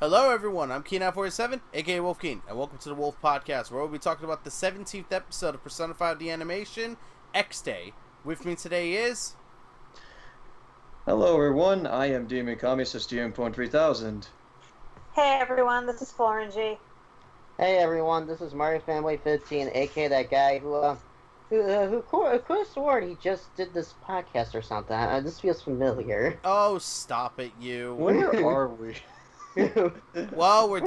Hello everyone, I'm Keen947, aka Wolfkeen, and welcome to the Wolf Podcast, where we'll be talking about the 17th episode of Persona 5 The Animation, X-Day. With me today is... Hello everyone, I am Demon Kami GM.3000. Hey everyone, this is FlOrangey. Hey everyone, this is Mario Fanboy 15, aka that guy who could have sworn he just did this podcast or something. This feels familiar. Oh, stop it, you. Where are we? Well, we're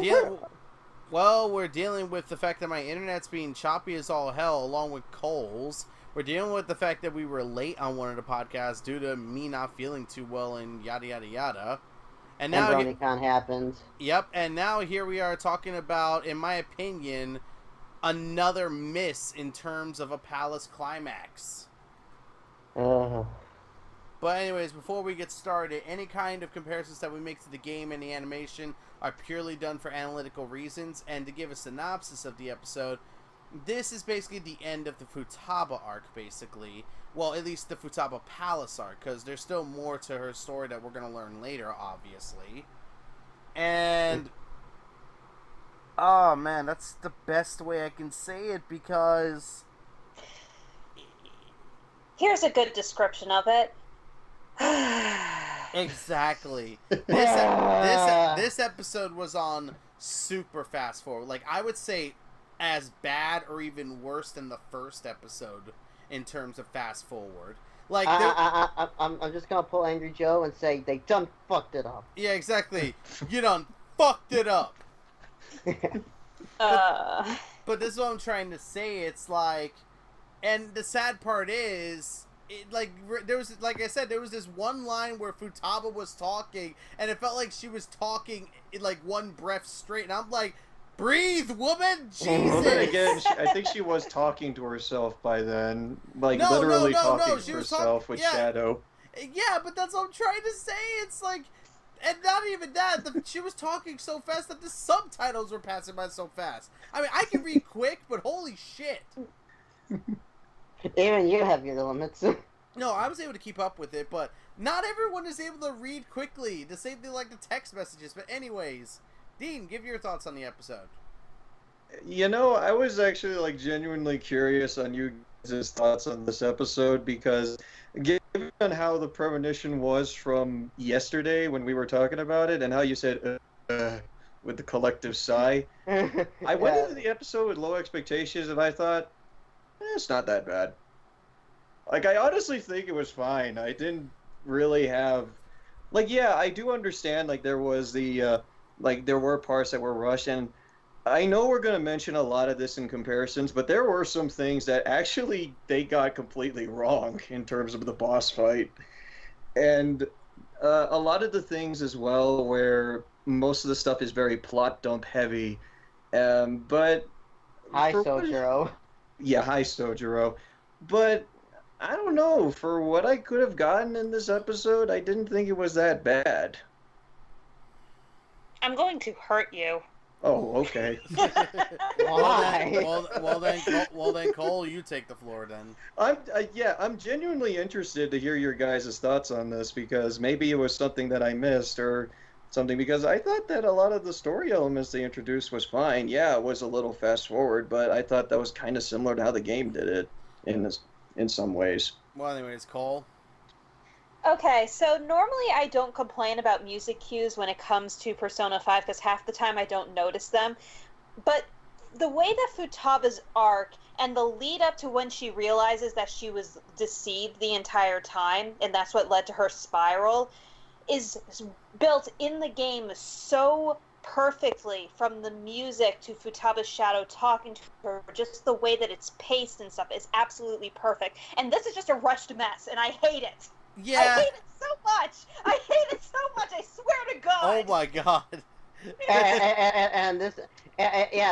dealing with the fact that my internet's being choppy as all hell, along with Cole's. We're dealing with the fact that we were late on one of the podcasts due to me not feeling too well and yada yada yada. And now BronyCon happened. Yep, and now here we are talking about, in my opinion, another miss in terms of a palace climax. But anyways, before we get started, any kind of comparisons that we make to the game and the animation are purely done for analytical reasons. And to give a synopsis of the episode, this is basically the end of the Futaba arc, basically. Well, at least the Futaba Palace arc, because there's still more to her story that we're going to learn later, obviously. And... oh, man, that's the best way I can say it, because... Here's a good description of it. Exactly. This episode was on super fast forward. Like, I would say as bad or even worse than the first episode in terms of fast forward. Like, I'm just gonna pull Angry Joe and say they done fucked it up. Yeah, exactly. You done fucked it up. But this is what I'm trying to say. It's like, and the sad part is, there was, like I said, there was this one line where Futaba was talking, and it felt like she was talking in like one breath straight, and I'm like, breathe, woman, Jesus. Well, then again, I think she was talking to herself by then, like literally talking to herself with Shadow. Yeah, but that's what I'm trying to say. It's like, and not even that, she was talking so fast that the subtitles were passing by so fast. I mean, I can read quick, but holy shit. Even you have your limits. No, I was able to keep up with it, but not everyone is able to read quickly. The same thing like the text messages. But anyways, Dean, give your thoughts on the episode. You know, I was actually like genuinely curious on you guys' thoughts on this episode because given how the premonition was from yesterday when we were talking about it and how you said with the collective sigh, I went into the episode with low expectations and I thought, it's not that bad. Like, I honestly think it was fine. I didn't really have... like, yeah, I do understand, like, there was the, there were parts that were rushed, and I know we're going to mention a lot of this in comparisons, but there were some things that actually they got completely wrong in terms of the boss fight. And a lot of the things as well where most of the stuff is very plot dump heavy, but... Hi, Sojiro. Yeah, hi, Sojiro. But, I don't know, for what I could have gotten in this episode, I didn't think it was that bad. I'm going to hurt you. Oh, okay. Why? Well then, Cole, you take the floor then. I'm genuinely interested to hear your guys' thoughts on this, because maybe it was something that I missed, or something, because I thought that a lot of the story elements they introduced was fine. Yeah, it was a little fast forward, but I thought that was kind of similar to how the game did it in some ways. Well, anyways, Cole. Okay, so normally I don't complain about music cues when it comes to Persona 5 because half the time I don't notice them. But the way that Futaba's arc and the lead up to when she realizes that she was deceived the entire time, and that's what led to her spiral, is built in the game so perfectly, from the music to Futaba's shadow talking to her. Just the way that it's paced and stuff is absolutely perfect. And this is just a rushed mess, and I hate it. Yeah. I hate it so much. I hate it so much. I swear to God. Oh my God. and this,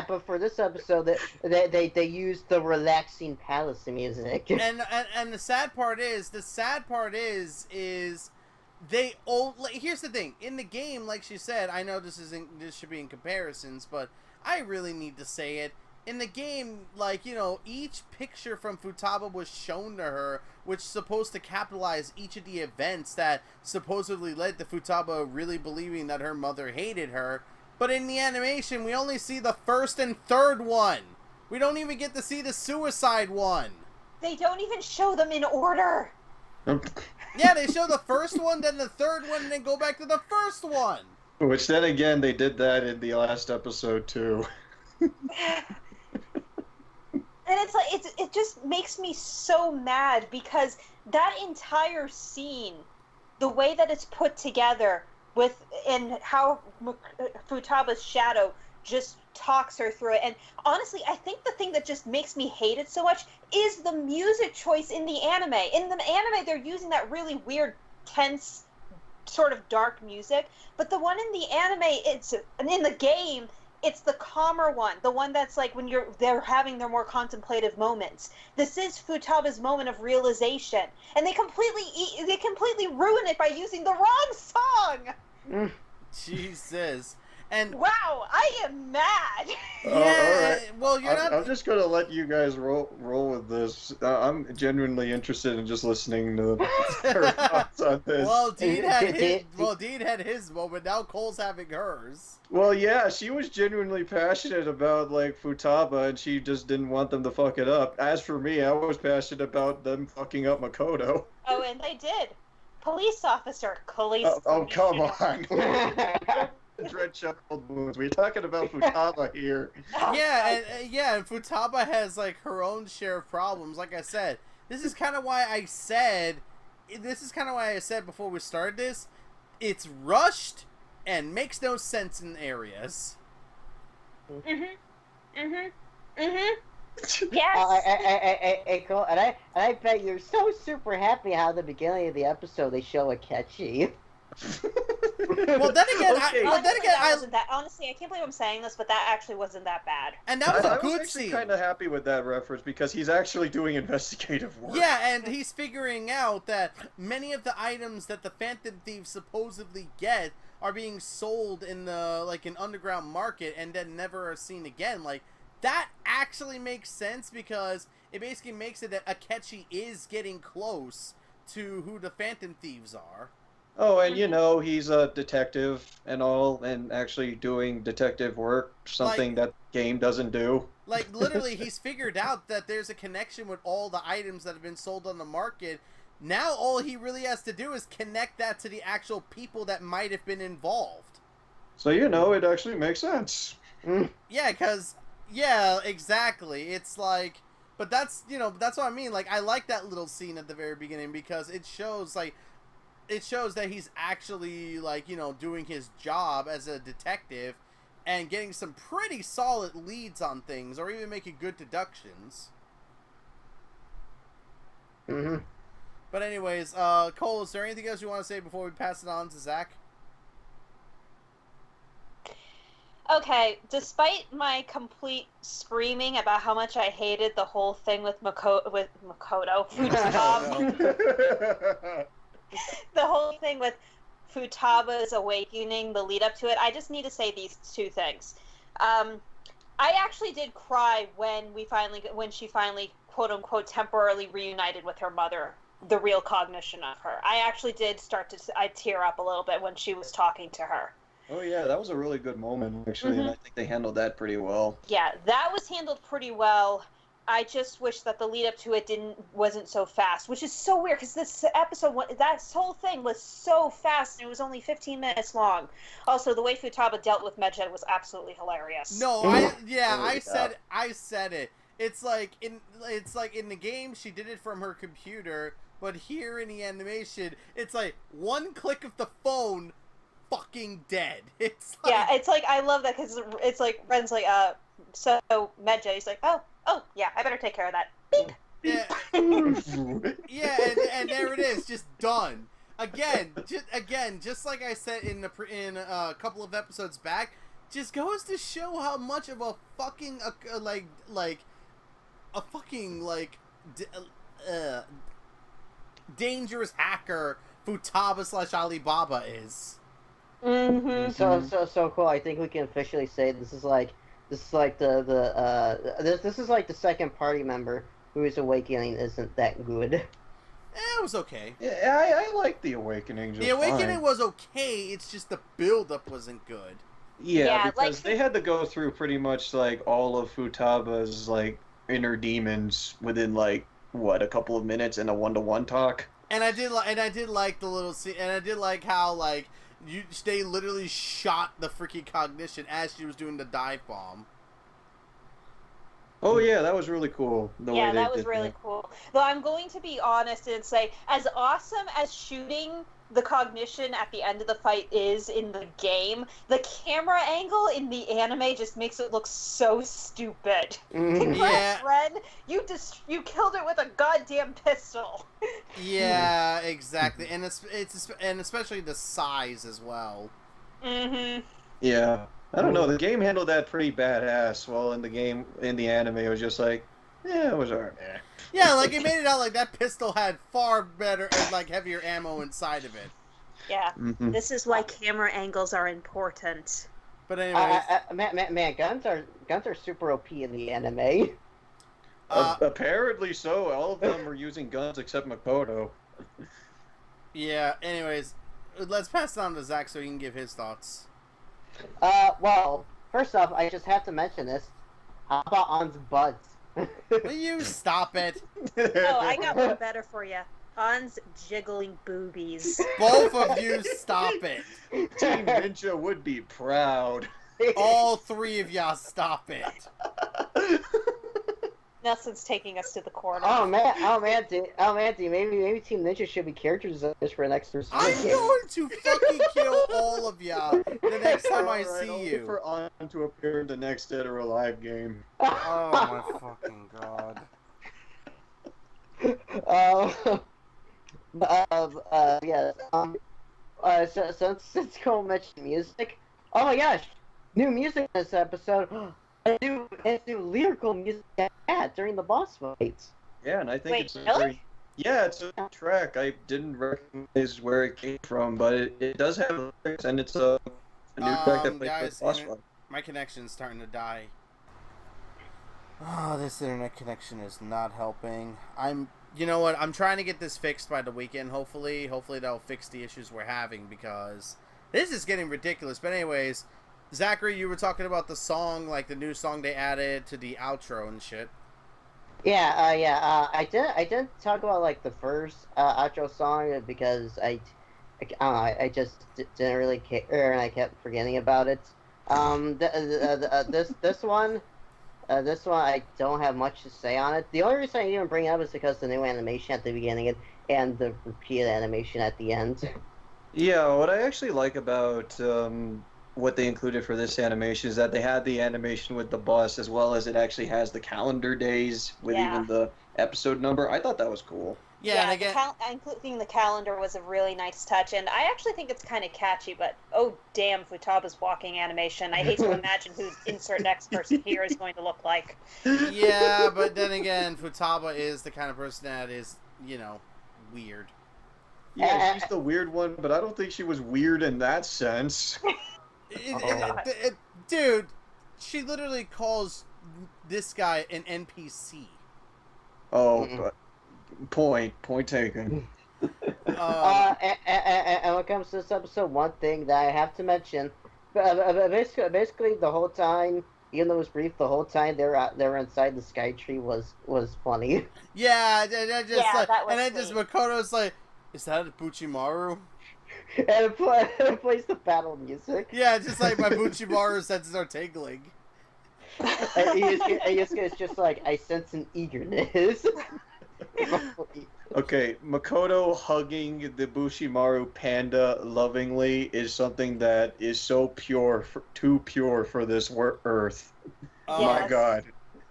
but for this episode, they used the relaxing palace music. And the sad part is they here's the thing. In the game, like she said, I know this should be in comparisons, but I really need to say it. In the game, like, you know, each picture from Futaba was shown to her, which is supposed to capitalize each of the events that supposedly led to Futaba really believing that her mother hated her. But in the animation, we only see the first and third one. We don't even get to see the suicide one. They don't even show them in order. Yeah, they show the first one, then the third one, and then go back to the first one. Which then again, they did that in the last episode too. And it's like it just makes me so mad because that entire scene, the way that it's put together and how Futaba's shadow just talks her through it. And honestly, I think the thing that just makes me hate it so much is the music choice in the anime. In the anime, they're using that really weird, tense, sort of dark music. But the one in the anime, and in the game, it's the calmer one. The one that's like when they're having their more contemplative moments. This is Futaba's moment of realization. And they completely ruin it by using the wrong song! Jesus. And wow, I am mad. Yeah, all right. well, you're not. I'm just gonna let you guys roll with this. I'm genuinely interested in just listening to her thoughts on this. Well, Dean had his moment. Now Cole's having hers. Well, yeah, she was genuinely passionate about like Futaba, and she just didn't want them to fuck it up. As for me, I was passionate about them fucking up Makoto. Oh, and they did. Police officer. Oh, come on. Dread shuffled wounds. We're talking about Futaba here. Yeah, and Futaba has like her own share of problems. Like I said, this is kind of why I said before we started this, it's rushed and makes no sense in areas. Yes. Cole, and I bet you're so super happy how at the beginning of the episode they show Akechi. Well, then again, Okay. Honestly, I can't believe I'm saying this, but that actually wasn't that bad. And that was a I good was scene. kind of happy with that reference because he's actually doing investigative work. Yeah, and he's figuring out that many of the items that the Phantom Thieves supposedly get are being sold in an underground market and then never are seen again. Like, that actually makes sense because it basically makes it that Akechi is getting close to who the Phantom Thieves are. Oh, and you know, he's a detective and all, and actually doing detective work, something that the game doesn't do. Like, literally, he's figured out that there's a connection with all the items that have been sold on the market. Now all he really has to do is connect that to the actual people that might have been involved. So, you know, it actually makes sense. Yeah, because, yeah, exactly. It's like, but that's what I mean. Like, I like that little scene at the very beginning because it shows that he's actually, doing his job as a detective and getting some pretty solid leads on things or even making good deductions. Mm-hmm. But anyways, Cole, is there anything else you want to say before we pass it on to Zach? Okay, despite my complete screaming about how much I hated the whole thing with Makoto, the whole thing with Futaba's awakening, the lead up to it, I just need to say these two things. I actually did cry when she finally, quote unquote, temporarily reunited with her mother, the real cognition of her. I actually did I tear up a little bit when she was talking to her. Oh yeah, that was a really good moment, actually, and I think they handled that pretty well. Yeah, that was handled pretty well. I just wish that the lead up to it wasn't so fast, which is so weird because this episode, that whole thing was so fast and it was only 15 minutes long. Also, the way Futaba dealt with Medjed was absolutely hilarious. No, I said it. It's like in the game she did it from her computer, but here in the animation, it's like one click of the phone, fucking dead. It's like, yeah, it's like I love that because it's like Ren's like so Medjed, he's like oh yeah, I better take care of that. Beep. Yeah, yeah, and there it is, just done. Again, just like I said in a couple of episodes back, just goes to show how much of a fucking dangerous hacker Futaba / Alibaba is. Mm-hmm. So cool. I think we can officially say this is like the second party member whose awakening isn't that good. It was okay. Yeah, I like the Awakening just The Awakening fine. was okay, it's just the build-up wasn't good. Yeah, Yeah, because like- they had to go through pretty much like all of Futaba's like inner demons within like what, a couple of minutes in a one-to-one talk. And I did like the little scene, and I did like how like they literally shot the freaking cognition as she was doing the dive bomb. Oh yeah, that was really cool. The way Yeah, they that was did really that. cool. Though I'm going to be honest and say, as awesome as shooting the cognition at the end of the fight is in the game, the camera angle in the anime just makes it look so stupid. Congrats, Yeah. Ren. You killed it with a goddamn pistol. Yeah, exactly, and it's and especially the size as well. Mm-hmm. Yeah, I don't know. The game handled that pretty badass. While in the anime, it was just like, yeah, it was alright. Yeah, like it made it out like that pistol had far better and like heavier ammo inside of it. Yeah. Mhm. This is why camera angles are important. But anyways, Man, guns are super OP in the anime. Apparently so. All of them were using guns except Makoto. yeah. Anyways, let's pass it on to Zach so he can give his thoughts. Well, first off, I just have to mention this. How about On's butts? Will you stop it? Oh, I got one better for you. Han's jiggling boobies. Both of you, stop it. Team Ninja would be proud. All three of y'all, stop it. Nelson's taking us to the corner. Oh man, maybe Team Ninja should be character designers for next year's I'm game. going to fucking kill all of y'all the next time I Alright, see I'll you. wait for On to appear in the next Dead or Alive game. Oh my fucking god. Yes. So since Cole mentioned music, oh my gosh, new music in this episode. It's new lyrical music during the boss fights. Yeah, and I think Wait, it's a really? very... Yeah, it's a good track. I didn't recognize where it came from, but it does have lyrics, and it's a new track that plays guys, for the boss fight. My connection's starting to die. Oh, this internet connection is not helping. You know what? I'm trying to get this fixed by the weekend, hopefully. Hopefully that'll fix the issues we're having, because this is getting ridiculous. But anyways, Zachary, you were talking about the song, like the new song they added to the outro and shit. Yeah. I didn't talk about like the first outro song because I don't know. I just didn't really care, and I kept forgetting about it. This one I don't have much to say on it. The only reason I even bring it up is because the new animation at the beginning and the repeated animation at the end. Yeah, what I actually like about what they included for this animation is that they had the animation with the bus, as well as it actually has the calendar days with even the episode number. I thought that was cool. Yeah, and again, including the calendar was a really nice touch, and I actually think it's kind of catchy, but oh damn, Futaba's walking animation. I hate to imagine who insert next person here is going to look like. yeah, but then again, Futaba is the kind of person that is, weird. Yeah, she's the weird one, but I don't think she was weird in that sense. Dude, she literally calls this guy an NPC. Oh, but point taken. And when it comes to this episode, one thing that I have to mention, basically the whole time, even though it was brief, the whole time they were inside the sky tree was funny. Yeah, Makoto's like, is that a Buchimaru? And it plays the battle music. Yeah, just like my Buchimaru senses are tingling. It's just like, I sense an eagerness. Okay, Makoto hugging the Bushimaru panda lovingly is something that is so pure, too pure for this earth. Oh Yes. my god.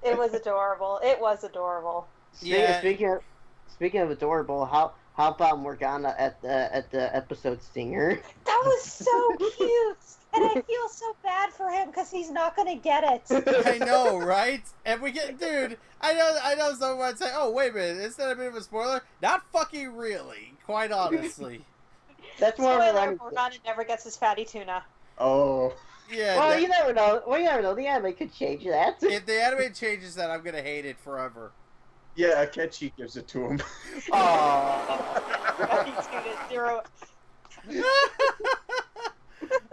It was adorable. It was adorable. Yeah. Speaking of adorable, how about Morgana at the episode stinger? That was so cute, and I feel so bad for him because he's not gonna get it. I know, right? And we get, dude. I know someone might say, "Oh, wait a minute, is that a bit of a spoiler?" Not fucking really, quite honestly. That's more of Spoiler: a Morgana never gets his fatty tuna. Oh. Yeah. Well, you never know. The anime could change that. If the anime changes that, I'm gonna hate it forever. Yeah, Akechi gives it to him. Fatty tuna 0.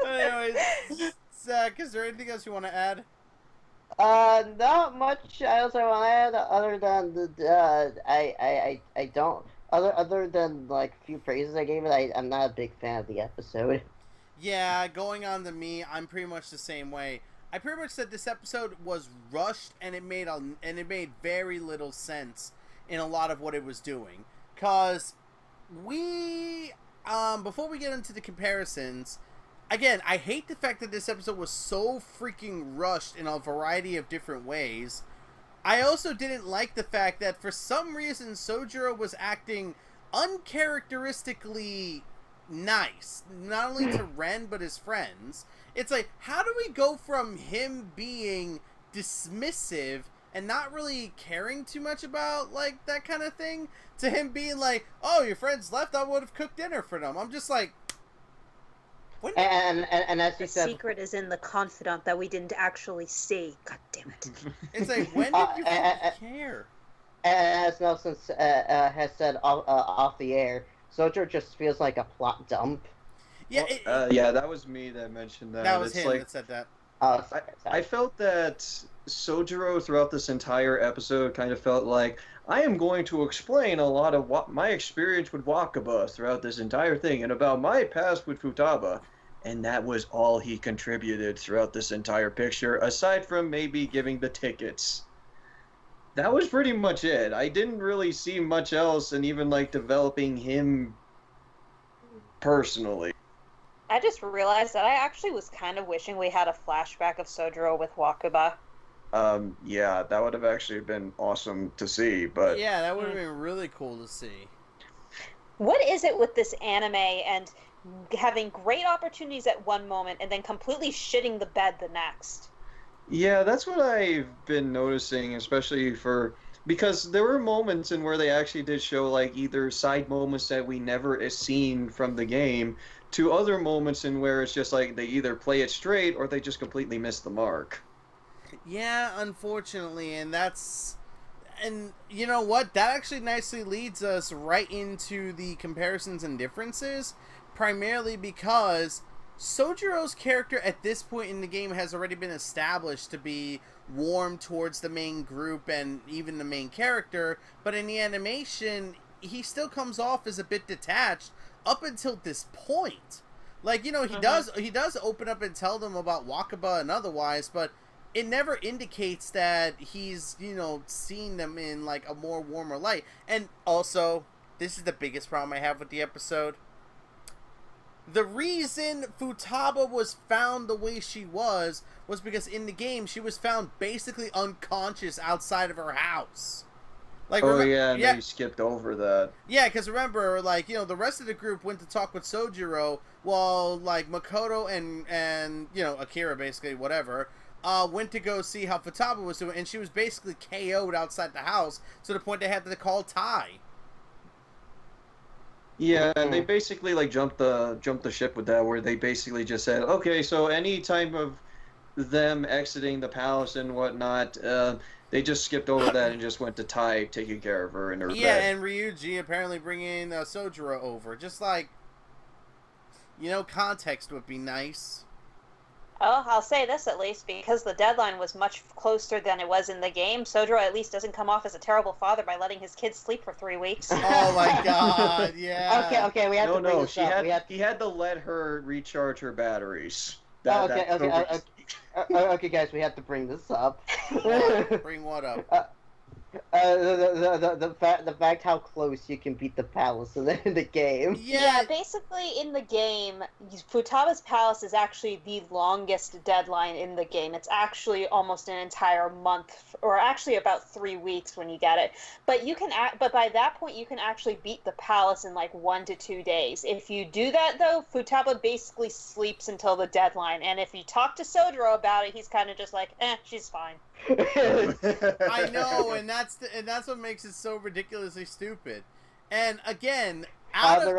Anyways, Zach, is there anything else you want to add? Not much else I want to add other than I don't other than like a few praises I gave it. I'm not a big fan of the episode. Yeah, going on to me, I'm pretty much the same way. I pretty much said this episode was rushed and it made very little sense in a lot of what it was doing. Cause before we get into the comparisons, again, I hate the fact that this episode was so freaking rushed in a variety of different ways. I also didn't like the fact that for some reason Sojiro was acting uncharacteristically nice, not only to Ren but his friends. It's like, how do we go from him being dismissive and not really caring too much about like that kind of thing to him being like, oh, your friends left, I would have cooked dinner for them. I'm just like, and as you the said, secret is in the confidant that we didn't actually see. God damn it! it's like, when did you care? As Nelson has said off the air, Sojiro just feels like a plot dump. Yeah, yeah, that was me that mentioned that. That was it's him like, that said that. I felt that Sojiro throughout this entire episode kind of felt like, I am going to explain a lot of what my experience with Wakaba throughout this entire thing and about my past with Futaba. And that was all he contributed throughout this entire picture, aside from maybe giving the tickets. That was pretty much it. I didn't really see much else, and even like developing him personally. I just realized that I actually was kind of wishing we had a flashback of Sojiro with Wakaba. Yeah, that would have actually been awesome to see, but... Yeah, that would have been really cool to see. What is it with this anime and having great opportunities at one moment and then completely shitting the bed the next? Yeah, that's what I've been noticing, especially because there were moments in where they actually did show like either side moments that we never seen from the game to other moments in where it's just like they either play it straight or they just completely miss the mark. Yeah, unfortunately, and you know what? That actually nicely leads us right into the comparisons and differences, primarily because Sojiro's character at this point in the game has already been established to be warm towards the main group and even the main character, but in the animation, he still comes off as a bit detached up until this point. Like, you know, he does open up and tell them about Wakaba and otherwise, but it never indicates that he's, you know, seeing them in like a more warmer light. And also, this is the biggest problem I have with the episode. The reason Futaba was found the way she was because in the game she was found basically unconscious outside of her house. Like, you skipped over that. Yeah, because remember, like, you know, the rest of the group went to talk with Sojiro while, like, Makoto and you know, Akira, basically, whatever, went to go see how Futaba was doing, and she was basically KO'd outside the house to the point they had to call Tai. Yeah, and they basically like jumped the ship with that, where they basically just said, okay, so any time of them exiting the palace and whatnot, they just skipped over that and just went to Tai taking care of her in her bed. Yeah, and Ryuji apparently bringing Sojiro over. Just like, you know, context would be nice. Oh, I'll say this at least, because the deadline was much closer than it was in the game, Sojiro at least doesn't come off as a terrible father by letting his kids sleep for 3 weeks. Oh my god, yeah. Okay, we have to bring this up. He had to let her recharge her batteries. Okay, guys, we have to bring this up. Bring what up? The fact how close you can beat the palace in the game. Yeah, basically in the game, Futaba's palace is actually the longest deadline in the game. It's actually almost an entire month, or actually about 3 weeks when you get it. But but by that point, you can actually beat the palace in like 1 to 2 days. If you do that, though, Futaba basically sleeps until the deadline. And if you talk to Sojiro about it, he's kind of just like, she's fine. I know, and that's what makes it so ridiculously stupid. And again, out of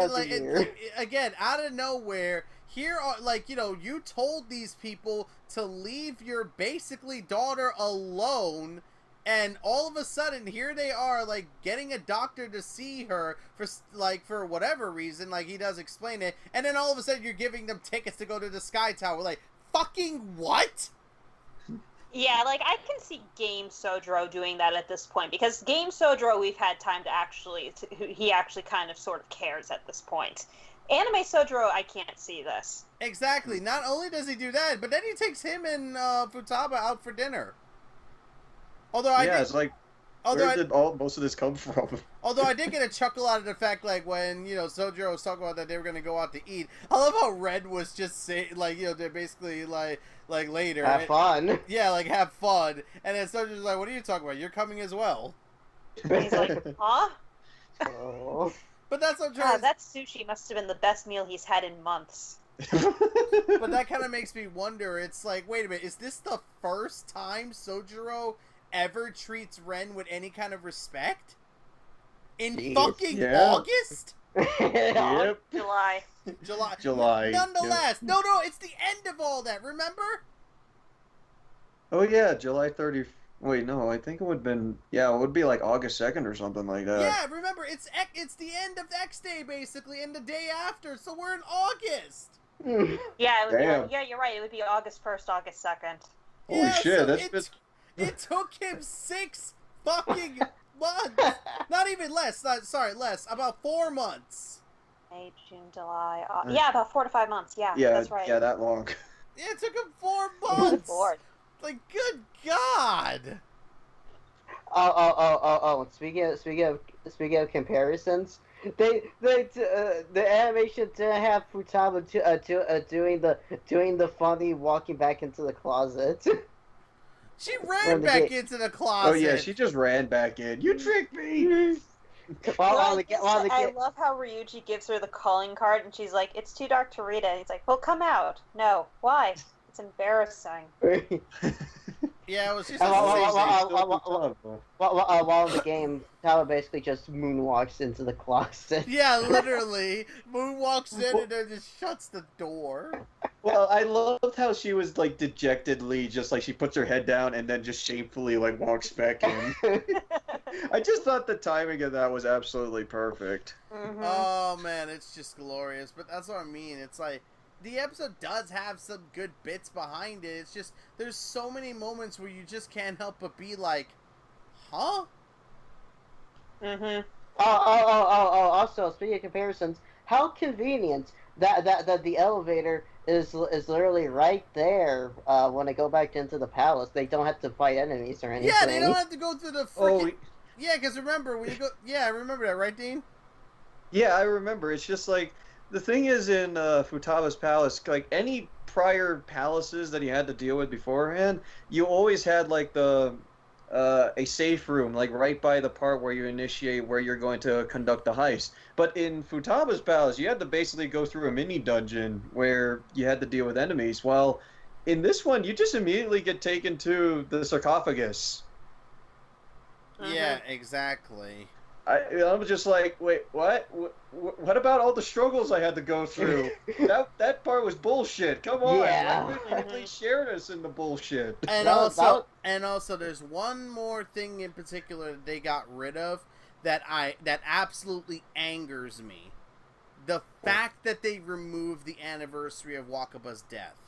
nowhere, here are like, you know, you told these people to leave your basically daughter alone, and all of a sudden here they are like getting a doctor to see her for whatever reason, like he does explain it, and then all of a sudden you're giving them tickets to go to the Sky Tower. Like, fucking what? Yeah, like, I can see Game Sojiro doing that at this point, because Game Sojiro, we've had time to he actually kind of sort of cares at this point. Anime Sojiro, I can't see this. Exactly. Not only does he do that, but then he takes him and Futaba out for dinner. Although it's like, where did most of this come from? Although I did get a chuckle out of the fact, like, when, Sojiro was talking about that they were going to go out to eat. I love how Red was just saying, like, they're basically, like later. Have fun. Yeah, like, have fun. And then Sojiro's like, what are you talking about? You're coming as well. He's like, huh? Oh. But that's what I'm trying that sushi must have been the best meal he's had in months. But that kind of makes me wonder. It's like, wait a minute, is this the first time Sojiro ever treats Ren with any kind of respect? In fucking August? Yep. July. Nonetheless. Yep. No, it's the end of all that, remember? Oh yeah, July 30th. Wait, no, I think it would have been, it would be like August 2nd or something like that. Yeah, remember, it's the end of X Day, basically, and the day after, so we're in August. Yeah, you're right, it would be August 1st, August 2nd. Holy shit, so it took him 6 fucking months. Not even less, less, about 4 months. May, June, July, about 4 to 5 months, yeah, that's right. Yeah, that long. Yeah, it took him 4 months. Lord. Like, good God! Oh! Speaking of comparisons, the animation didn't have Futaba doing the funny walking back into the closet. She ran back into the closet. Oh yeah, she just ran back in. You tricked me. I love how Ryuji gives her the calling card, and she's like, "It's too dark to read it." And he's like, "Well, come out." No, why? It's embarrassing. Yeah, it was just while in the game, Tala basically just moonwalks into the closet. Yeah, literally. Moonwalks in and then just shuts the door. Well, I loved how she was, like, dejectedly, just, like, she puts her head down and then just shamefully, like, walks back in. I just thought the timing of that was absolutely perfect. Mm-hmm. Oh, man, it's just glorious. But that's what I mean. It's like, the episode does have some good bits behind it. It's just, there's so many moments where you just can't help but be like, huh? Mm-hmm. Also, speaking of comparisons, how convenient that the elevator is literally right there when I go back into the palace. They don't have to fight enemies or anything. Yeah, they don't have to go through the freaking... Yeah, because remember, when you go... Yeah, I remember that, right, Dean? Yeah, I remember. It's just like... The thing is, in Futaba's palace, like, any prior palaces that he had to deal with beforehand, you always had, like, a safe room, like, right by the part where you initiate where you're going to conduct the heist. But in Futaba's palace, you had to basically go through a mini-dungeon where you had to deal with enemies. While in this one, you just immediately get taken to the sarcophagus. Yeah, exactly. I was just like, wait, what? What about all the struggles I had to go through? that part was bullshit. Come on, yeah. At least shared us in the bullshit. And also, there's one more thing in particular that they got rid of that absolutely angers me. The fact that they removed the anniversary of Wakaba's death.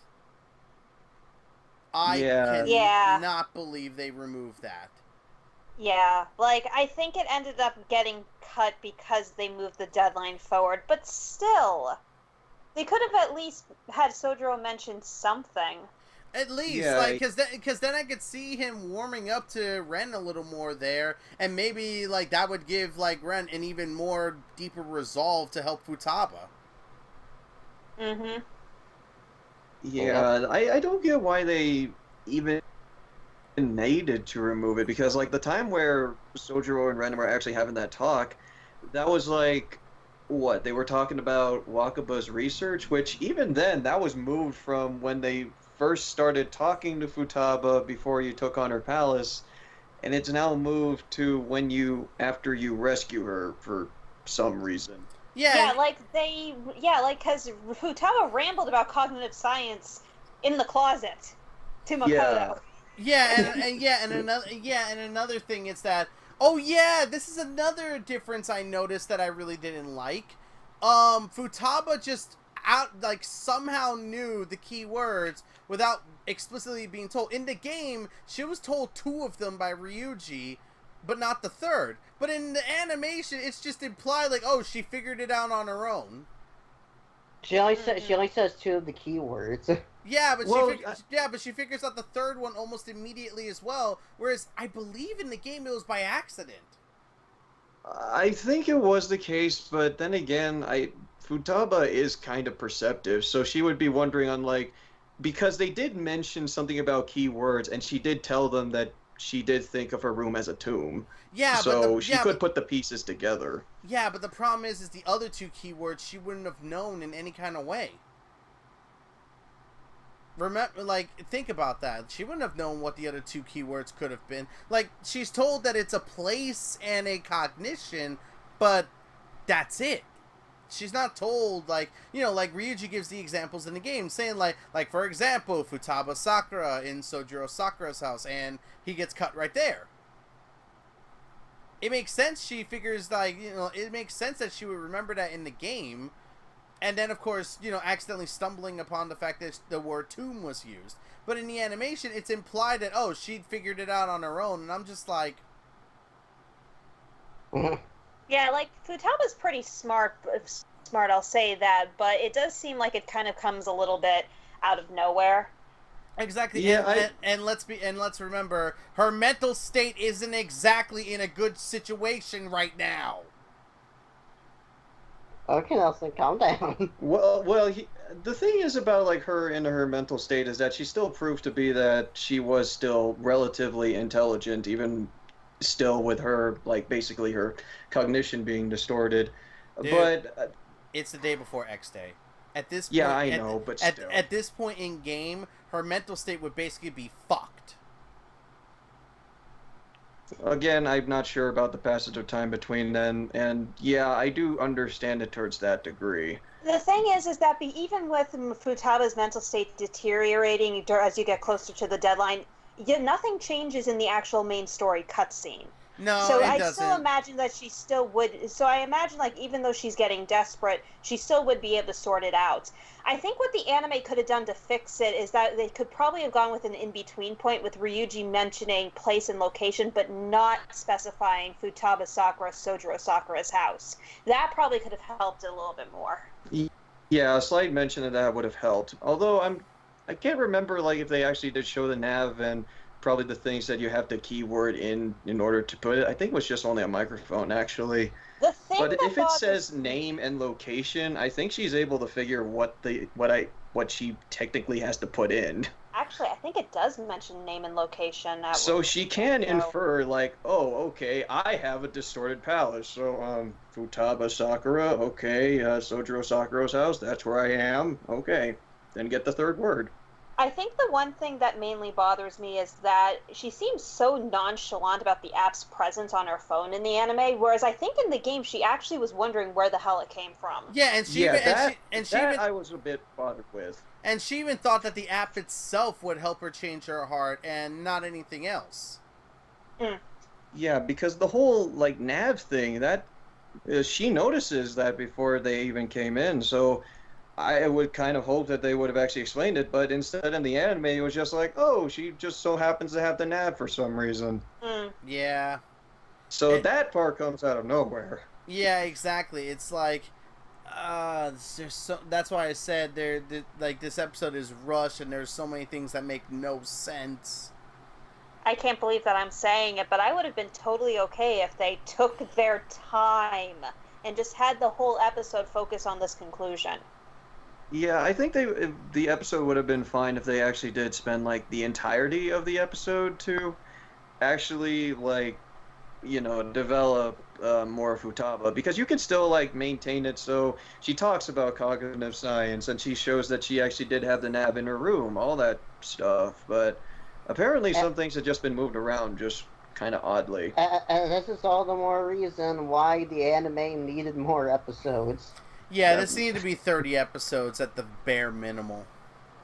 I cannot believe they removed that. Yeah, like, I think it ended up getting cut because they moved the deadline forward, but still, they could have at least had Sojiro mention something. At least, like, because then I could see him warming up to Ren a little more there, and maybe, like, that would give, like, Ren an even more deeper resolve to help Futaba. Mm-hmm. Yeah, I don't get why they even needed to remove it, because like the time where Sojiro and Ren were actually having that talk, that was like, what, they were talking about Wakaba's research, which even then, that was moved from when they first started talking to Futaba before you took on her palace, and it's now moved to after you rescue her for some reason. Yeah, because Futaba rambled about cognitive science in the closet to Makoto. And another thing is that, this is another difference I noticed that I really didn't like. Futaba just somehow knew the key words without explicitly being told. In the game, she was told 2 of them by Ryuji, but not the 3rd. But in the animation, it's just implied like, oh, she figured it out on her own. She only says 2 of the keywords. Yeah, but she figures out the 3rd one almost immediately as well. Whereas I believe in the game it was by accident. I think it was the case, but then again, Futaba is kind of perceptive, so she would be wondering on because they did mention something about keywords, and she did tell them that she did think of her room as a tomb. Yeah, so she could put the pieces together. Yeah, but the problem is the other 2 keywords she wouldn't have known in any kind of way. Remember, think about that. She wouldn't have known what the other 2 keywords could have been. She's told that it's a place and a cognition, but that's it. She's not told, Ryuji gives the examples in the game, saying, for example, Futaba Sakura in Sojiro Sakura's house, and he gets cut right there. It makes sense she figures, it makes sense that she would remember that in the game, and then, of course, accidentally stumbling upon the fact that the word tomb was used. But in the animation, it's implied that, oh, she'd figured it out on her own, and I'm just like... Yeah, Futaba's pretty smart, I'll say that, but it does seem like it kind of comes a little bit out of nowhere. Exactly. Yeah, and let's remember, her mental state isn't exactly in a good situation right now. Okay, Nelson, calm down. Well, the thing is about her in her mental state is that she still proves to be that she was still relatively intelligent, even still with her basically her cognition being distorted. Dude, but it's the day before X Day. At this point, yeah, I know, but still. At this point in game, her mental state would basically be fucked. Again, I'm not sure about the passage of time between then, and yeah, I do understand it towards that degree. The thing is that even with Futaba's mental state deteriorating as you get closer to the deadline, nothing changes in the actual main story cutscene. No, so I still imagine that she still would. So I imagine, even though she's getting desperate, she still would be able to sort it out. I think what the anime could have done to fix it is that they could probably have gone with an in-between point with Ryuji mentioning place and location, but not specifying Futaba Sakura, Sojiro Sakura's house. That probably could have helped a little bit more. Yeah, a slight mention of that would have helped. Although I can't remember if they actually did show the nav and probably the things that you have to keyword in order to put it. I think it was just only a microphone, actually. But if it says name and location, I think she's able to figure what she technically has to put in. Actually, I think it does mention name and location. So she can infer, oh, okay, I have a distorted palace. So, Futaba Sakura, okay, Sojiro Sakura's house, that's where I am. Okay, then get the 3rd word. I think the one thing that mainly bothers me is that she seems so nonchalant about the app's presence on her phone in the anime, whereas I think in the game she actually was wondering where the hell it came from. Yeah, I was a bit bothered with. And she even thought that the app itself would help her change her heart and not anything else. Mm. Yeah, because the whole nav thing, that she notices that before they even came in, so I would kind of hope that they would have actually explained it, but instead in the anime it was just oh, she just so happens to have the nav for some reason. Mm. Yeah. So that part comes out of nowhere. Yeah, exactly. It's that's why I said this episode is rushed and there's so many things that make no sense. I can't believe that I'm saying it, but I would have been totally okay if they took their time and just had the whole episode focus on this conclusion. Yeah, I think the episode would have been fine if they actually did spend the entirety of the episode to actually develop more Futaba, because you can still maintain it. So she talks about cognitive science and she shows that she actually did have the nav in her room, all that stuff, but apparently some things have just been moved around just kind of oddly. And this is all the more reason why the anime needed more episodes. Yeah, this needed to be 30 episodes at the bare minimal.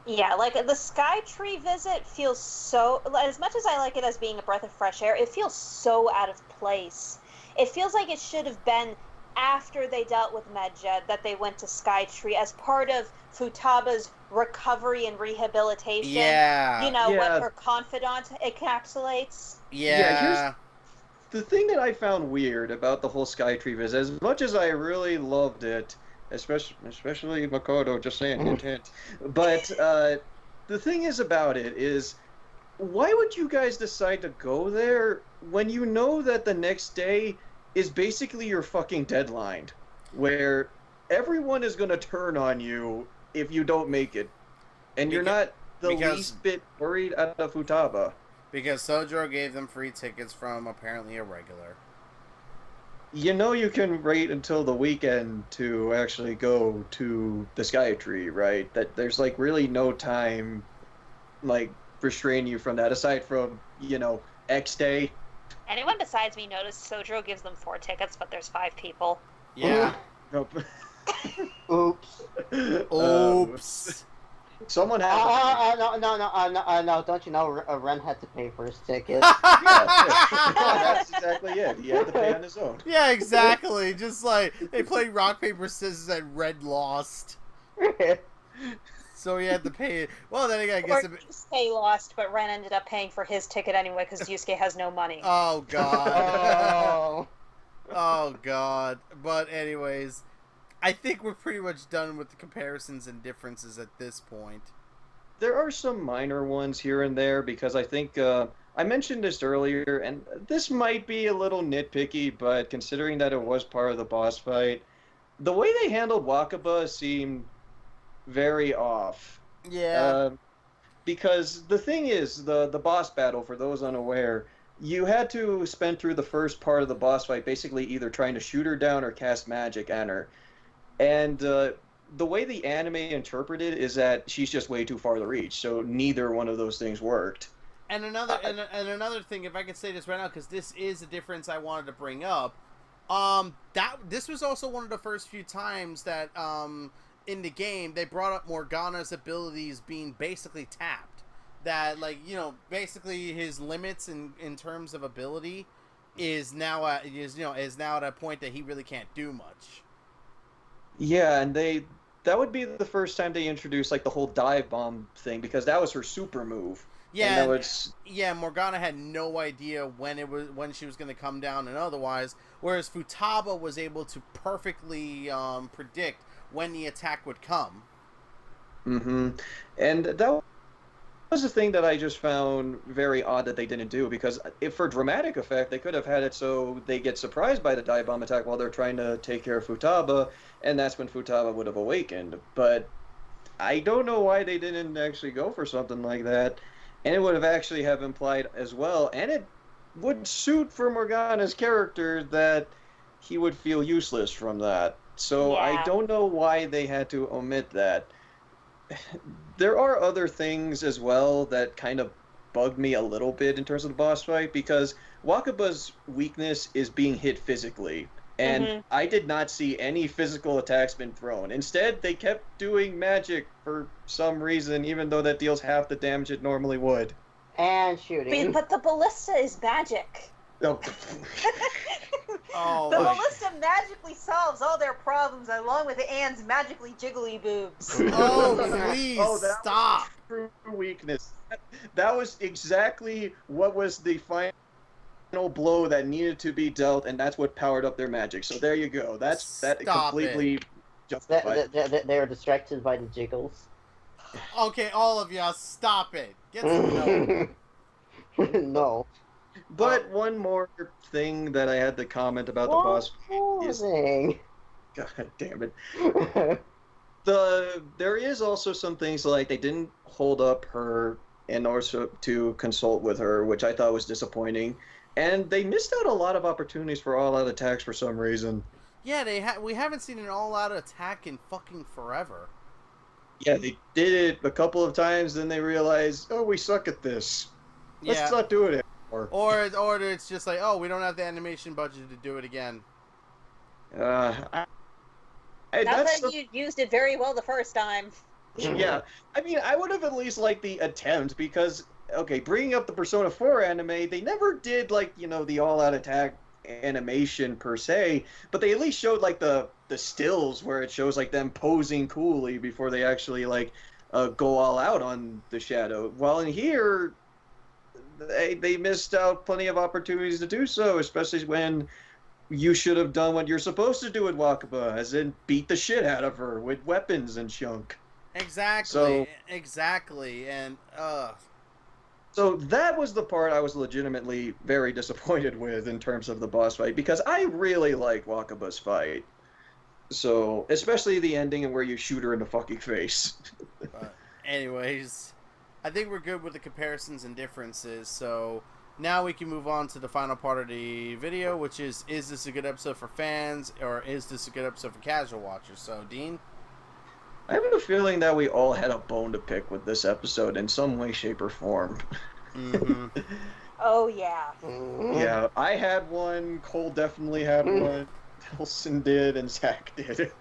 Yeah, the Skytree visit feels so... As much as I like it as being a breath of fresh air, it feels so out of place. It feels like it should have been after they dealt with Medjed that they went to Skytree as part of Futaba's recovery and rehabilitation. Yeah. You know, Yeah. what her confidant encapsulates. Yeah. The thing that I found weird about the whole Skytree visit, as much as I really loved it, especially Makoto, just saying, hint, hint. But the thing is about it is, why would you guys decide to go there when you know that the next day is basically your fucking deadline, where everyone is going to turn on you if you don't make it, and you're not the least bit worried out of Futaba? Because Sojiro gave them free tickets from apparently a regular. You know you can wait until the weekend to actually go to the Skytree, right? That there's like really no time like restrain you from that, aside from, you know, X day. Anyone besides me noticed Sojiro gives them 4 tickets, but there's 5 people. Yeah. Nope. Oops. Oops. Someone has. No, don't you know Ren had to pay for his ticket? That's exactly it. He had to pay on his own. Yeah, exactly. Just like they played rock, paper, scissors and Red lost. So he had to pay. Well, then I guess. Or Yusuke lost, but Ren ended up paying for his ticket anyway because Yusuke has no money. Oh, God. Oh. Oh, God. But anyways, I think we're pretty much done with the comparisons and differences at this point. There are some minor ones here and there, because I think I mentioned this earlier, and this might be a little nitpicky, but considering that it was part of the boss fight, the way they handled Wakaba seemed very off. Yeah. Because the thing is, the boss battle, for those unaware, you had to spend through the first part of the boss fight basically either trying to shoot her down or cast magic on her. And the way the anime interpreted is that she's just way too far to reach, so neither one of those things worked. And another thing, if I can say this right now, because this is a difference I wanted to bring up, this was also one of the first few times that in the game they brought up Morgana's abilities being basically tapped. That, like, you know, basically his limits in terms of ability is now at a point that he really can't do much. Yeah, and that would be the first time they introduced like the whole dive bomb thing, because that was her super move. Yeah, Morgana had no idea when she was going to come down and otherwise, whereas Futaba was able to perfectly predict when the attack would come. Mm-hmm. And that was the thing that I just found very odd that they didn't do, because if for dramatic effect they could have had it so they get surprised by the dive bomb attack while they're trying to take care of Futaba, and that's when Futaba would have awakened. But I don't know why they didn't actually go for something like that, and it would have actually have implied as well, and it would suit for Morgana's character that he would feel useless from that. So Yeah. I don't know why they had to omit that. There are other things as well that kind of bugged me a little bit in terms of the boss fight, because Wakaba's weakness is being hit physically, and I did not see any physical attacks been thrown. Instead, they kept doing magic for some reason, even though that deals half the damage it normally would. And shooting. But the ballista is magic. Oh. Oh, The ballista magically solves all their problems along with Anne's magically jiggly boobs. oh, please that stop. was true weakness. That was exactly what was the final blow that needed to be dealt, and that's what powered up their magic. So there you go. That Stop completely justified. They are distracted by the jiggles. Okay, all of y'all, stop it. Get some no. No. But one more thing that I had to comment about the boss is, God damn it. There is also some things like they didn't hold up her in order to consult with her, which I thought was disappointing. And they missed out a lot of opportunities for all-out attacks for some reason. Yeah, we haven't seen an all-out attack in fucking forever. Yeah, they did it a couple of times, then they realized, oh, we suck at this. Let's not do it anymore. Or it's just like, oh, we don't have the animation budget to do it again. Not that you used it very well the first time. Yeah, I mean, I would have at least liked the attempt, because, okay, bringing up the Persona 4 anime, they never did, like, you know, the all-out attack animation per se, but they at least showed like the stills where it shows like them posing coolly before they actually like go all out on the shadow. While in here, they missed out plenty of opportunities to do so, especially when you should have done what you're supposed to do with Wakaba, as in beat the shit out of her with weapons and junk. Exactly, and So that was the part I was legitimately very disappointed with in terms of the boss fight, because I really like Wakaba's fight. So, especially the ending where you shoot her in the fucking face. But anyways, I think we're good with the comparisons and differences, so now we can move on to the final part of the video, which is this a good episode for fans, or is this a good episode for casual watchers? So, Dean? I have a feeling that we all had a bone to pick with this episode in some way, shape, or form. Mm-hmm. Oh, yeah. Yeah, I had one, Cole definitely had one, Nelson did, and Zach did.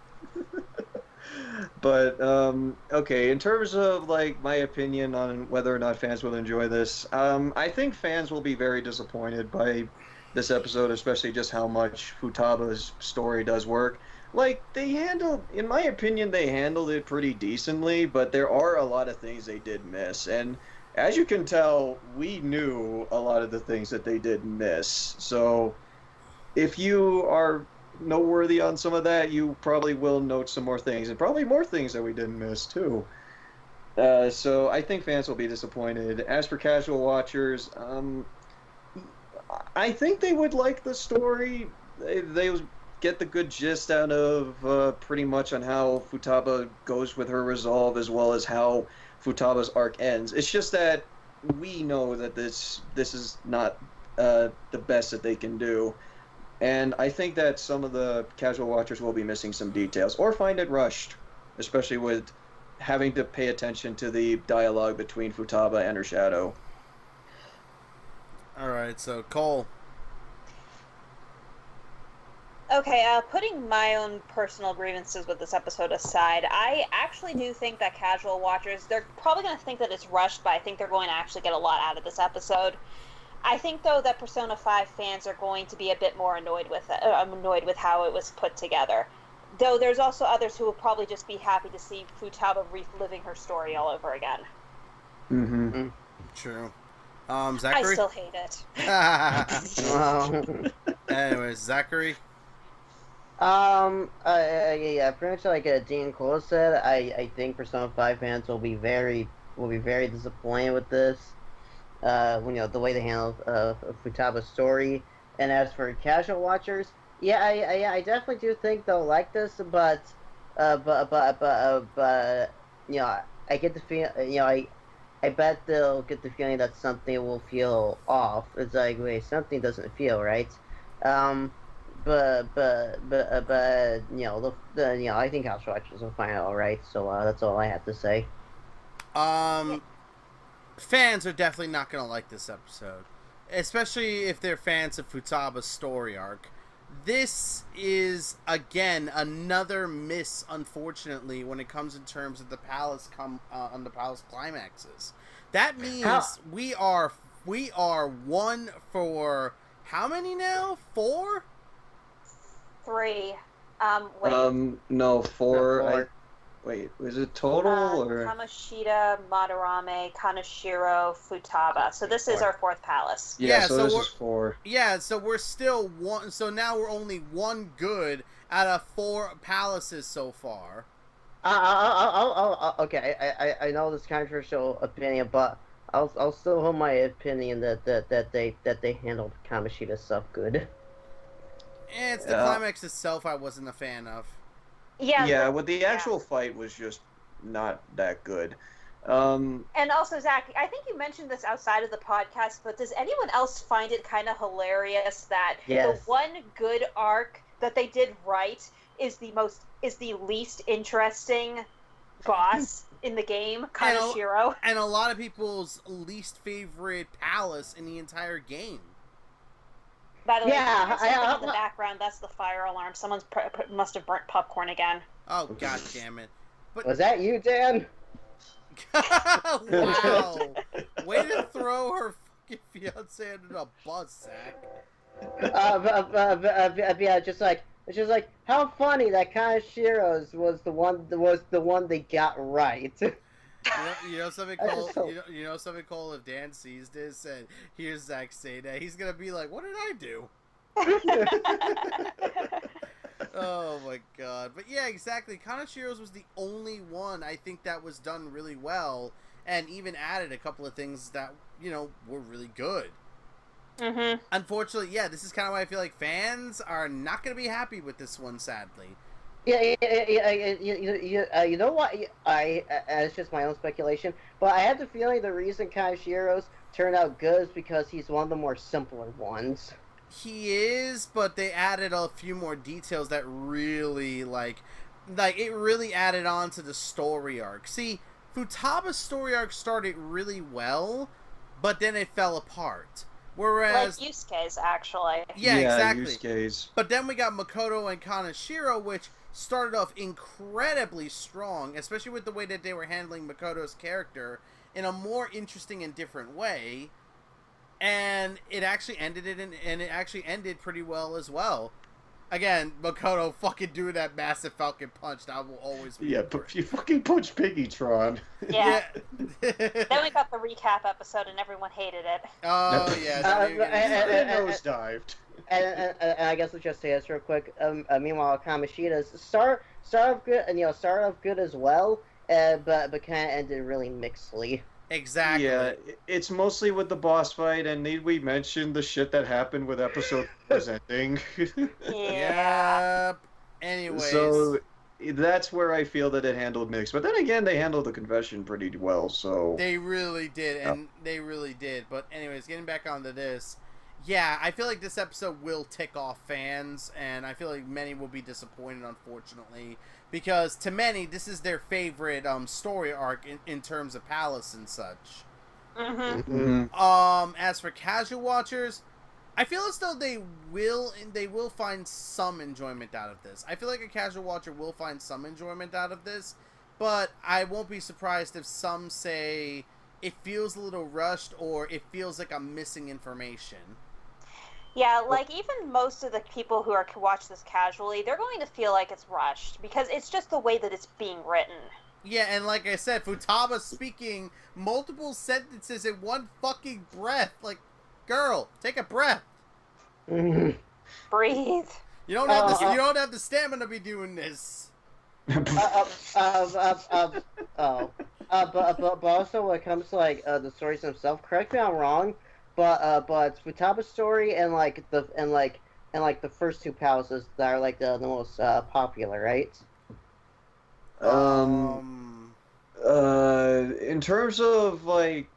But, okay, in terms of, like, my opinion on whether or not fans will enjoy this, I think fans will be very disappointed by this episode, especially just how much Futaba's story does work. Like, in my opinion, they handled it pretty decently, but there are a lot of things they did miss. And as you can tell, we knew a lot of the things that they did miss. So if you are noteworthy on some of that, you probably will note some more things, and probably more things that we didn't miss, too. So I think fans will be disappointed. As for casual watchers, I think they would like the story. They get the good gist out of pretty much on how Futaba goes with her resolve, as well as how Futaba's arc ends. It's just that we know that this is not the best that they can do. And I think that some of the casual watchers will be missing some details, or find it rushed, especially with having to pay attention to the dialogue between Futaba and her shadow. Alright, so Cole. Okay, putting my own personal grievances with this episode aside, I actually do think that casual watchers, they're probably going to think that it's rushed, but I think they're going to actually get a lot out of this episode. I think, though, that Persona 5 fans are going to be a bit more annoyed with how it was put together. Though there's also others who will probably just be happy to see Futaba reliving her story all over again. Mm-hmm. True. Zachary? I still hate it. Anyways, Zachary? Yeah, pretty much like Dean Cole said, I think Persona 5 fans will be very disappointed with this. The way they handle Futaba's story. And as for casual watchers, I definitely do think they'll like this, but I get the feel, I bet they'll get the feeling that something will feel off. It's like, wait, something doesn't feel right. I think house watchers will find it all right. So that's all I have to say. Fans are definitely not going to like this episode, especially if they're fans of Futaba's story arc. This is, again, another miss, unfortunately, when it comes in terms of the palace on the palace climaxes. That means we are one for how many now? 4? 3. No, 4. Wait, was it total or? Kamoshida, Madarame, Kaneshiro, Futaba. So this is our 4th palace. Yeah, so this is 4. Yeah, so we're still one. So now we're only one good out of 4 palaces so far. Okay. I know this controversial opinion, but I'll still hold my opinion that they handled Kamoshida's stuff good. It's the climax itself I wasn't a fan of. Yeah, but the actual fight was just not that good. And also, Zach, I think you mentioned this outside of the podcast, but does anyone else find it kind of hilarious that the one good arc that they did right is the least interesting boss in the game, Kaneshiro? And a lot of people's least favorite palace in the entire game. By the way, in the background, that's the fire alarm. Someone must have burnt popcorn again. Oh, god damn it. But... Was that you, Dan? Wow. Way to throw her fucking fiancé under the bus, Zach. Yeah, just like it's just like how funny that Kanashiro's was the one they got right. You know something I cool. just hope- You know something cool. If Dan sees this and hears Zach say that, he's gonna be like, "What did I do?" Oh my god! But yeah, exactly. Kanashiro's was the only one I think that was done really well, and even added a couple of things that were really good. Mm-hmm. Unfortunately, yeah, this is kind of why I feel like fans are not going to be happy with this one, sadly. Yeah, you know what? It's just my own speculation, but I have the feeling the reason Kanashiro's turned out good is because he's one of the more simpler ones. He is, but they added a few more details that really, like it really added on to the story arc. See, Futaba's story arc started really well, but then it fell apart. Whereas, like Yusuke's, actually. yeah, exactly. Yusuke's. But then we got Makoto and Kanashiro, which started off incredibly strong, especially with the way that they were handling Makoto's character in a more interesting and different way. And it actually ended pretty well as well. Again, Makoto fucking doing that massive Falcon punch. That will always be. Yeah, but you fucking punched Piggytron. Yeah. Yeah. Then we got the recap episode, and everyone hated it. Oh yeah. Nosedived. And I guess let's just say this real quick. Meanwhile, Kamoshida's start off good, and started off good as well, but kind of ended really mixedly. Exactly. Yeah, it's mostly with the boss fight, and need we mention the shit that happened with episode 4's ending? Yeah. Yep. Anyways. So that's where I feel that it handled mixed. But then again, they handled the confession pretty well, so... They really did, and they really did. But anyways, getting back onto this, yeah, I feel like this episode will tick off fans, and I feel like many will be disappointed, unfortunately, because to many, this is their favorite story arc in terms of Palace and such. Mm-hmm. As for casual watchers, I feel as though they will find some enjoyment out of this. I feel like a casual watcher will find some enjoyment out of this, but I won't be surprised if some say it feels a little rushed or it feels like I'm missing information. Yeah, like even most of the people who watch this casually, they're going to feel like it's rushed because it's just the way that it's being written. Yeah, and like I said, Futaba speaking multiple sentences in one fucking breath. Like, girl, take a breath. Breathe. You don't have the stamina to be doing this. But also when it comes to the stories themselves, correct me if I'm wrong, but Futaba's story and the first two palaces that are like the most popular, right? In terms of like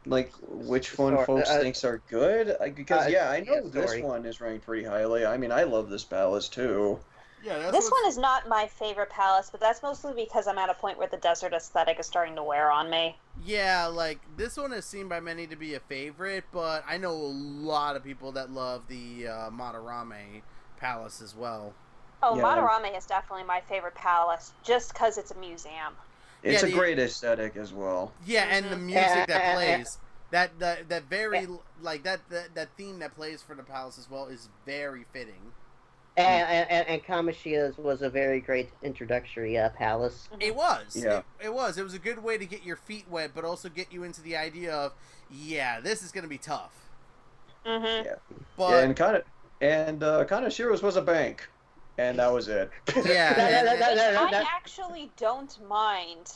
which one folks thinks are good, because I know this one is ranked pretty highly. I mean, I love this palace too. Yeah, this one is not my favorite palace, but that's mostly because I'm at a point where the desert aesthetic is starting to wear on me. Yeah, like, this one is seen by many to be a favorite, but I know a lot of people that love the Madarame Palace as well. Oh, Yeah. Madarame is definitely my favorite palace, just because it's a museum. It's Yeah, a great aesthetic as well. Yeah, and the music that plays, that very, like, that theme that plays for the palace as well is very fitting. And Kamoshida's was a very great introductory palace. It was. Yeah. It was. It was a good way to get your feet wet, but also get you into the idea of, yeah, this is going to be tough. Mm-hmm. Yeah. But, Kanashiro's was a bank, and that was it. yeah. I actually don't mind,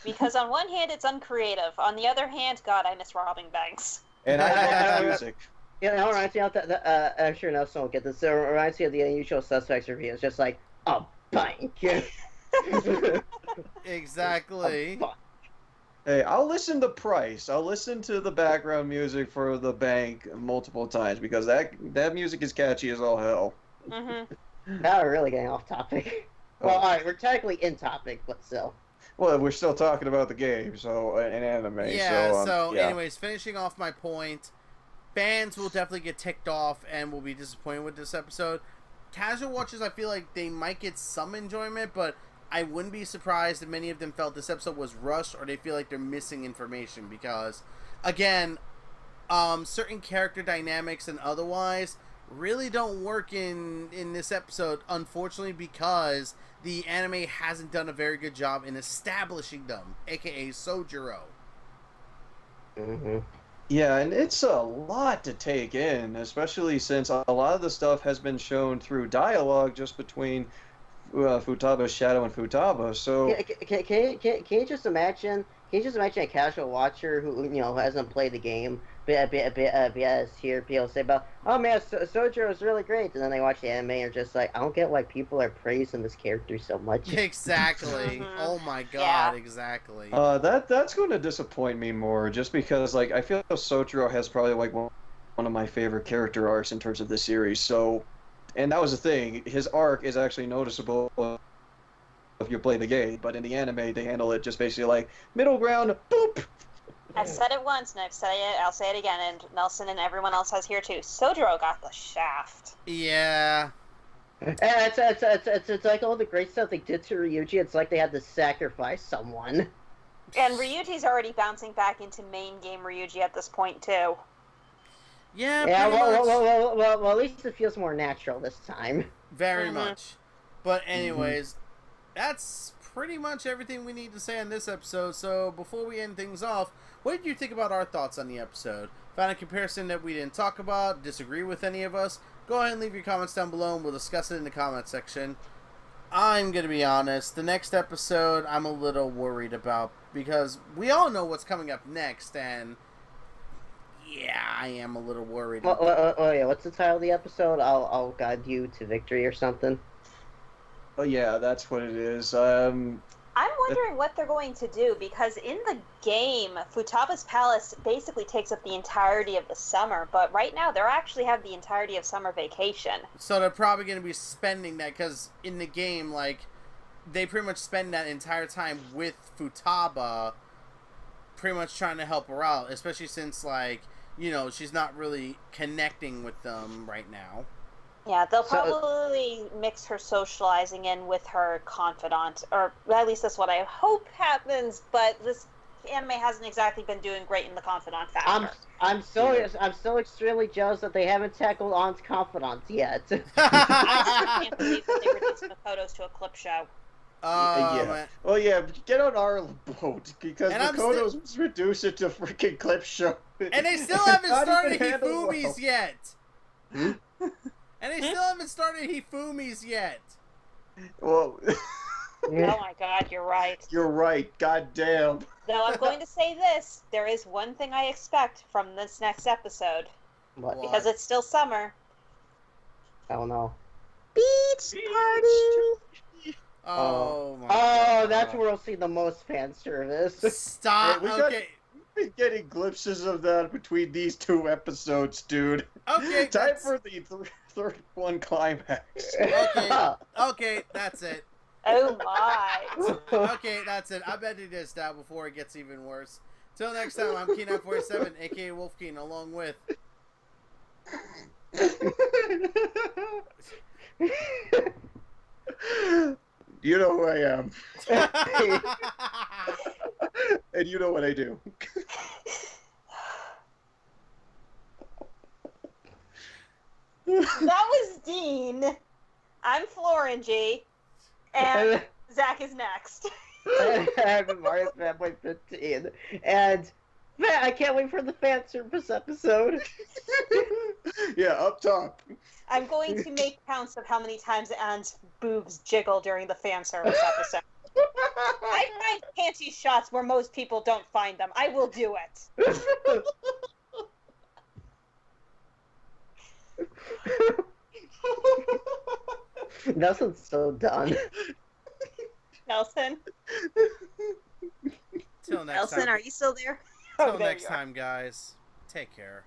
because on one hand it's uncreative, on the other hand, God, I miss robbing banks. And I love the music. Yeah, it reminds me of I'm sure Nelson will get this. It reminds me of the Unusual Suspects review. It's just like, a bank. Exactly. Hey, I'll listen to Price. I'll listen to the background music for the bank multiple times because that music is catchy as all hell. Mm-hmm. Now we're really getting off topic. Well, alright, we're technically in topic, but still. Well, we're still talking about the game, so an anime. Yeah, so anyways, finishing off my point, fans will definitely get ticked off and will be disappointed with this episode. Casual watchers, I feel like they might get some enjoyment, but I wouldn't be surprised if many of them felt this episode was rushed or they feel like they're missing information because, again, certain character dynamics and otherwise really don't work in this episode, unfortunately, because the anime hasn't done a very good job in establishing them, aka Sojiro. Mm-hmm. Yeah, and it's a lot to take in, especially since a lot of the stuff has been shown through dialogue just between Futaba's Shadow and Futaba. So Can you just imagine? Can you just imagine a casual watcher who who hasn't played the game, but hear people say about, oh man, Sojiro is really great, and then they watch the anime and are just like, I don't get why people are praising this character so much. Exactly. Oh my god, exactly. that's going to disappoint me more, just because like I feel Sojiro has probably like one of my favorite character arcs in terms of the series. So, and that was the thing, his arc is actually noticeable if you play the game, but in the anime they handle it just basically like middle ground, boop. I've said it once, and I'll say it again, and Nelson and everyone else has here too. Sojiro got the shaft. Yeah. And it's like all the great stuff they did to Ryuji. It's like they had to sacrifice someone. And Ryuji's already bouncing back into main game Ryuji at this point too. Yeah. Well, at least it feels more natural this time. Very much. But anyways, that's pretty much everything we need to say on this episode. So before we end things off, what did you think about our thoughts on the episode? Found a comparison that we didn't talk about? Disagree with any of us? Go ahead and leave your comments down below and we'll discuss it in the comment section. I'm going to be honest, the next episode I'm a little worried about because we all know what's coming up next, and yeah, I am a little worried. Oh yeah, what's the title of the episode? I'll guide you to victory or something. Oh yeah, that's what it is. I'm wondering what they're going to do, because in the game, Futaba's palace basically takes up the entirety of the summer, but right now they actually have the entirety of summer vacation. So they're probably going to be spending that, because in the game, like, they pretty much spend that entire time with Futaba, pretty much trying to help her out, especially since, like, she's not really connecting with them right now. Yeah, they'll probably mix her socializing in with her confidant, or at least that's what I hope happens, but this anime hasn't exactly been doing great in the confidant factor. I'm so extremely jealous that they haven't tackled Aunt's confidant yet. I still can't believe that they reduced Makoto's to a clip show. Yeah. Well, yeah, get on our boat, because Makoto's reduced it to freaking clip show. And they still haven't started Hifumi's yet. And they still haven't started Hifumi's yet. Well, oh my god, you're right. You're right, god damn. Though I'm going to say this, there is one thing I expect from this next episode. What? Because it's still summer. Oh no. Beach party! Oh my god. Oh, that's where we'll see the most fan service. Stop, okay. We've been getting glimpses of that between these two episodes, dude. Okay, time for the third one climax. Okay, that's it. Oh my. Okay, that's it. I'm ending this now before it gets even worse. Till next time, I'm Keen947, aka Wolfkeen, along with... You know who I am. And you know what I do. That was Dean. I'm FlOrangey. And Zach is next. I'm Mario Fanboy 15. And man, I can't wait for the fan service episode. Yeah, up top. I'm going to make counts of how many times Anne's boobs jiggle during the fan service episode. I find panty shots where most people don't find them. I will do it. Nelson's so done. Nelson? Till next Nelson, time. are you still there? Till next time, guys. Take care.